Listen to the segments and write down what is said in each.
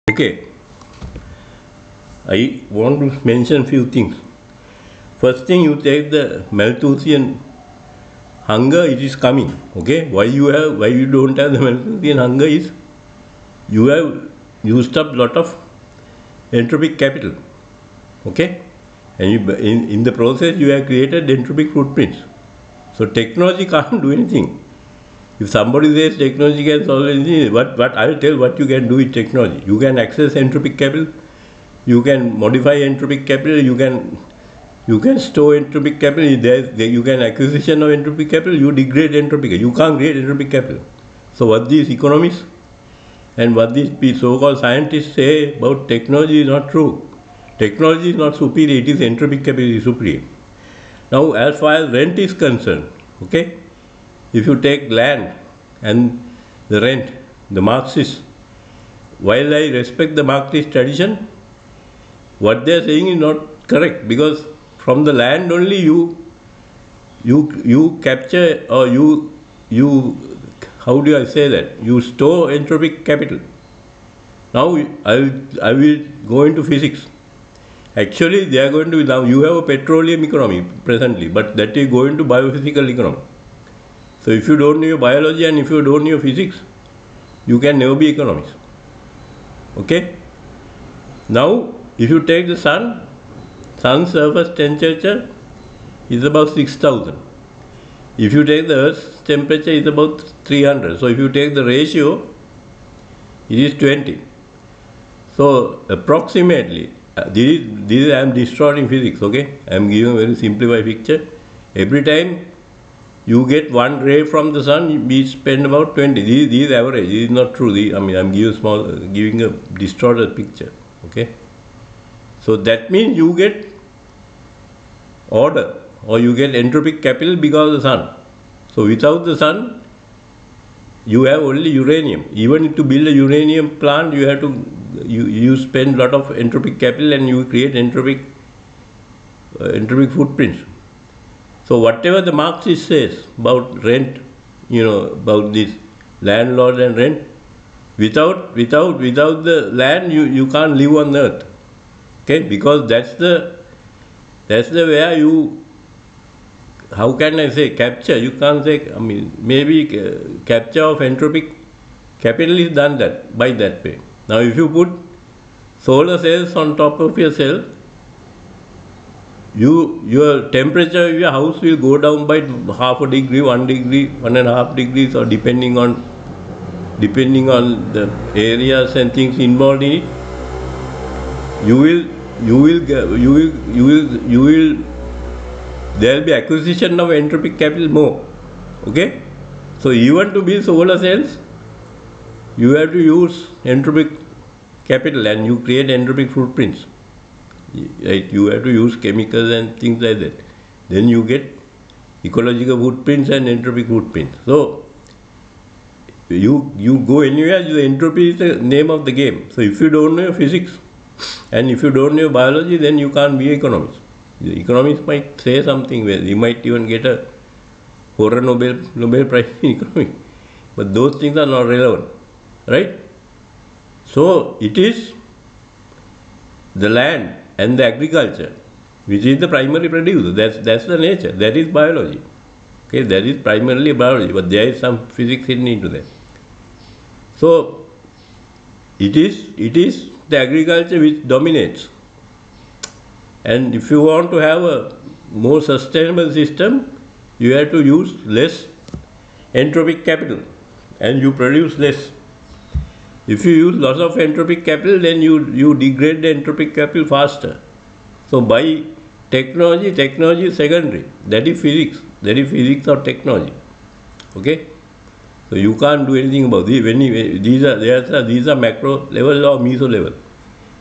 Okay, I want to mention few things. First thing, you take the Malthusian hunger, it is coming. Okay, why you don't have the Malthusian hunger is you have used up lot of entropic capital. Okay, and in the process you have created entropic footprints. So technology can't do anything. If somebody says technology can solve anything, what I'll tell what you can do with technology. You can access entropic capital, you can modify entropic capital, you can store entropic capital, you can acquisition of entropic capital, you degrade entropic capital. You can't create entropic capital. So what these economists and what these so-called scientists say about technology is not true. Technology is not superior, it is entropic capital is superior. Now as far as rent is concerned, okay, if you take land and the rent, the Marxists, while I respect the Marxist tradition, what they are saying is not correct, because from the land only you capture, or you how do I say that? You store entropic capital. Now I will go into physics. Actually, they are going to, now you have a petroleum economy presently, but that is going to biophysical economy. So if you don't know your biology and if you don't know your physics, you can never be economist. Okay? Now, if you take the sun surface temperature is about 6,000. If you take the earth's temperature is about 300. So if you take the ratio, it is 20. So approximately, this I am distorting physics, okay? I am giving a very simplified picture. Every time you get one ray from the sun, we spend about 20. This is average. This is not true. I am giving a distorted picture, okay? So that means you get order, or you get entropic capital because of the sun. So without the sun, you have only uranium. Even to build a uranium plant, you have to you spend lot of entropic capital and you create entropic footprints. So whatever the Marxist says about rent, about this landlord and rent, without the land you can't live on earth. Okay, because that's the where you, how can I say, capture, you can't say, maybe capture of entropic capital is done by that way. Now if you put solar cells on top of your cell, your temperature of your house will go down by half a degree, 1 degree, 1.5 degrees, or depending on the areas and things involved in it. There will be acquisition of entropic capital more. Okay, so even to build solar cells, you have to use entropic capital and you create entropic footprints. Right? You have to use chemicals and things like that. Then you get ecological footprints and entropic footprints. So you go anywhere, the entropy is the name of the game. So if you don't know physics and if you don't know biology, then you can't be economist. The economists might say something where you might even get a Horror Nobel Prize in economics. But those things are not relevant. Right? So it is the land and the agriculture which is the primary producer. That's the nature. That is biology. Okay, that is primarily biology, but there is some physics hidden into that. So it is the agriculture which dominates. And if you want to have a more sustainable system, you have to use less entropic capital and you produce less. If you use lots of entropic capital, then you degrade the entropic capital faster. So by technology is secondary. That is physics. That is physics or technology. Okay? So you can't do anything about this. These are macro level or meso level.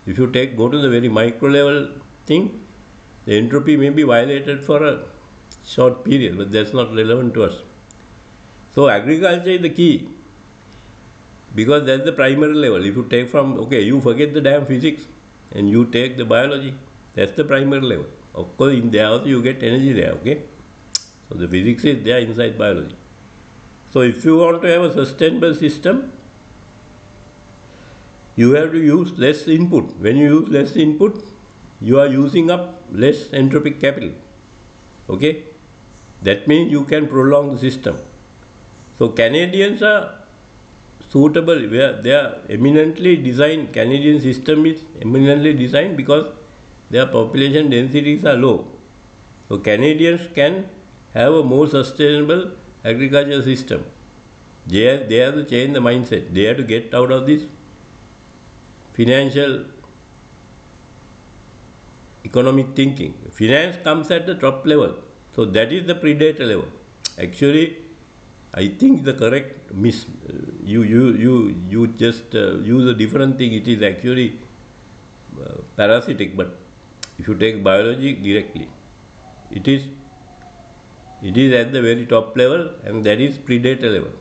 If you go to the very micro level thing, the entropy may be violated for a short period, but that's not relevant to us. So agriculture is the key, because that's the primary level. If you take you forget the damn physics and you take the biology, that's the primary level. Of course, in there also you get energy there, okay? So the physics is there inside biology. So if you want to have a sustainable system, you have to use less input. When you use less input, you are using up less entropic capital. Okay? That means you can prolong the system. So Canadians are suitable, where they are eminently designed. Canadian system is eminently designed because their population densities are low. So Canadians can have a more sustainable agriculture system. They have to change the mindset. They have to get out of this financial economic thinking. Finance comes at the top level. So that is the predator level. Actually, I think the correct you just use a different thing. It is actually parasitic. But if you take biology directly, it is at the very top level, and that is predator level,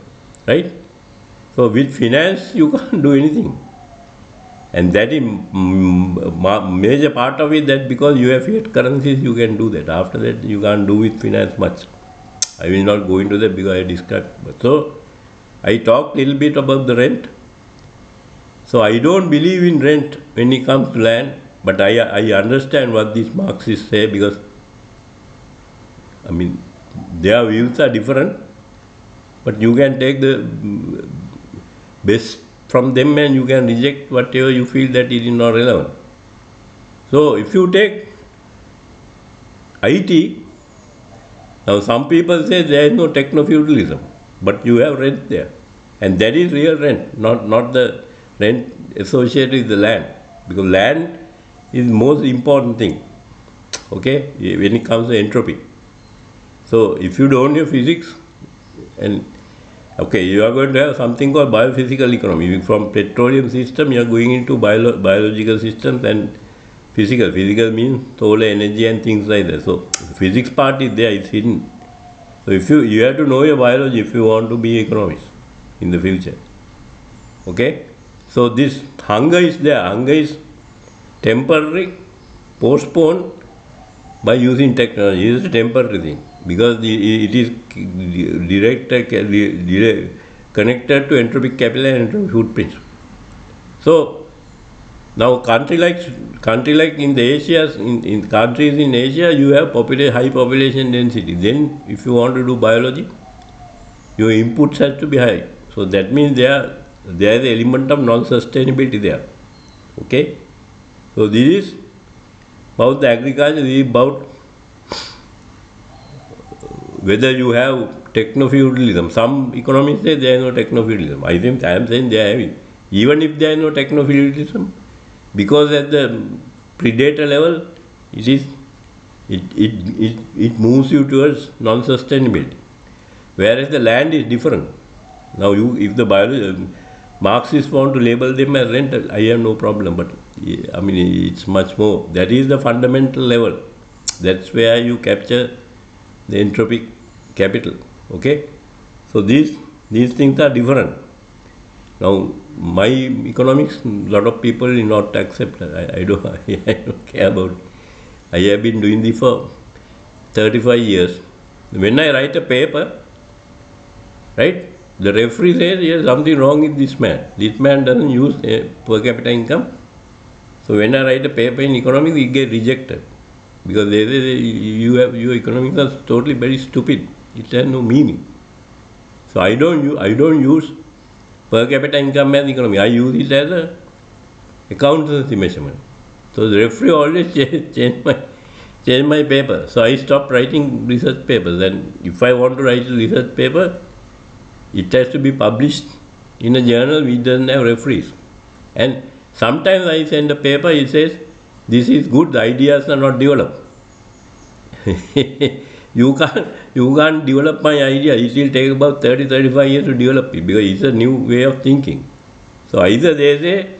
right? So with finance you can't do anything, and that is major part of it. That because you have fiat currencies, you can do that. After that, you can't do with finance much. I will not go into that because I described. So I talked a little bit about the rent. So I don't believe in rent when it comes to land, but I understand what these Marxists say, because I mean their views are different, but you can take the best from them and you can reject whatever you feel that it is not relevant. So if you take IT, now some people say there is no techno-feudalism, but you have rent there, and that is real rent, not the rent associated with the land, because land is the most important thing, okay, when it comes to entropy. So if you don't know physics, and okay, you are going to have something called biophysical economy. From petroleum system, you are going into biological systems and physical. Physical means solar energy and things like that. So physics part is there, it's hidden. So if you have to know your biology if you want to be economist in the future. Okay? So this hunger is there. Hunger is temporary, postponed by using technology. It is a temporary thing, because it is connected to entropic capital and entropic footprint. So now country like in the Asia, in countries in Asia, you have high population density. Then if you want to do biology, your inputs have to be high. So that means there is the element of non-sustainability there. Okay? So this is about the agriculture. This is about whether you have techno-feudalism. Some economists say there is no techno-feudalism. I am saying they are having. Even if there is no techno-feudalism, because at the predator level, it moves you towards non-sustainability. Whereas the land is different. Now, if the Marxists want to label them as rental, I have no problem. But I mean, it's much more. That is the fundamental level. That's where you capture the entropic capital. Okay? So these things are different. Now, my economics, a lot of people will not accept. I don't care about it. I have been doing this for 35 years. When I write a paper, right, the referee says there's something wrong with this man. This man doesn't use per capita income. So when I write a paper in economics, it gets rejected, because they say your economics are totally very stupid. It has no meaning. So I don't use per capita income as economy. I use it as a accountancy measurement. So the referee always change my paper. So I stopped writing research papers. And if I want to write a research paper, it has to be published in a journal which doesn't have referees. And sometimes I send a paper, it says, this is good, the ideas are not developed. You can't develop my idea. It will take about 30-35 years to develop it, because it's a new way of thinking. So either they say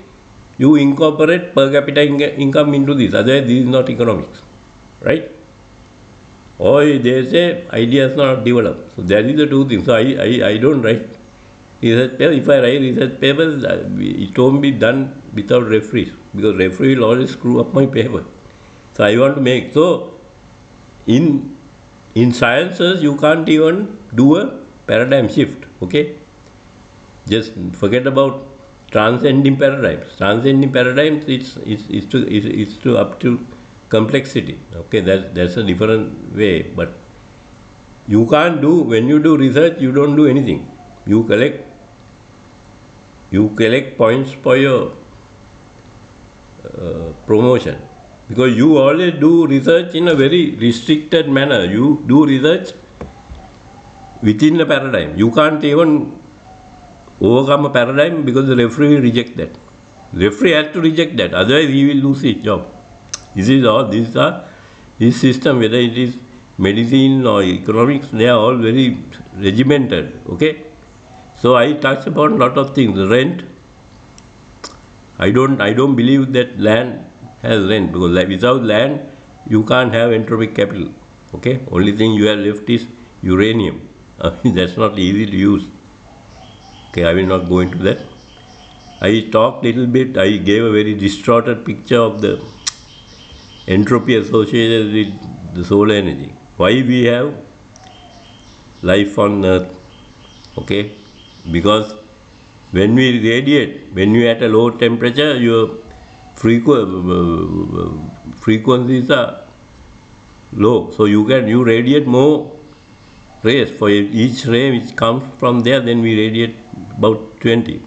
you incorporate per capita income into this, otherwise this is not economics, right? Or they say ideas not developed. So that is the two things. So I don't write research paper. If I write research papers, it won't be done without referees, because referee will always screw up my paper. So I want to make, so in sciences, you can't even do a paradigm shift, okay? Just forget about transcending paradigms. Transcending paradigms it's to up to complexity. Okay, that's a different way. But you can't do, when you do research, you don't do anything. You collect points for your promotion, because you always do research in a very restricted manner. You do research within the paradigm. You can't even overcome a paradigm because the referee will reject that. Referee has to reject that, otherwise he will lose his job. This system, whether it is medicine or economics, they are all very regimented. Okay, so I touch upon a lot of things. The rent, I don't believe that land has rent, because without land you can't have entropic capital. Okay, only thing you have left is uranium. That's not easy to use. Okay, I will not go into that. I talked little bit, I gave a very distorted picture of the entropy associated with the solar energy. Why we have life on earth? Okay, because when we radiate, when you are at a low temperature, your frequencies are low, so you radiate more rays. For each ray which comes from there, then we radiate about 20.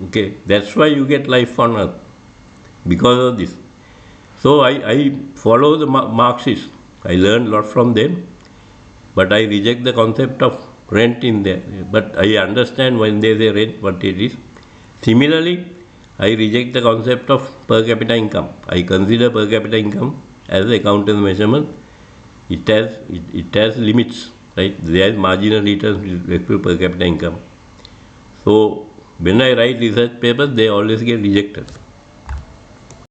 Okay, that's why you get life on earth, because of this. So I follow the Marxists. I learned a lot from them, but I reject the concept of rent in there. But I understand when they say rent, what it is. Similarly, I reject the concept of per capita income. I consider per capita income as a counter measurement. It has limits, right? There is marginal returns with respect to per capita income. So when I write research papers, they always get rejected.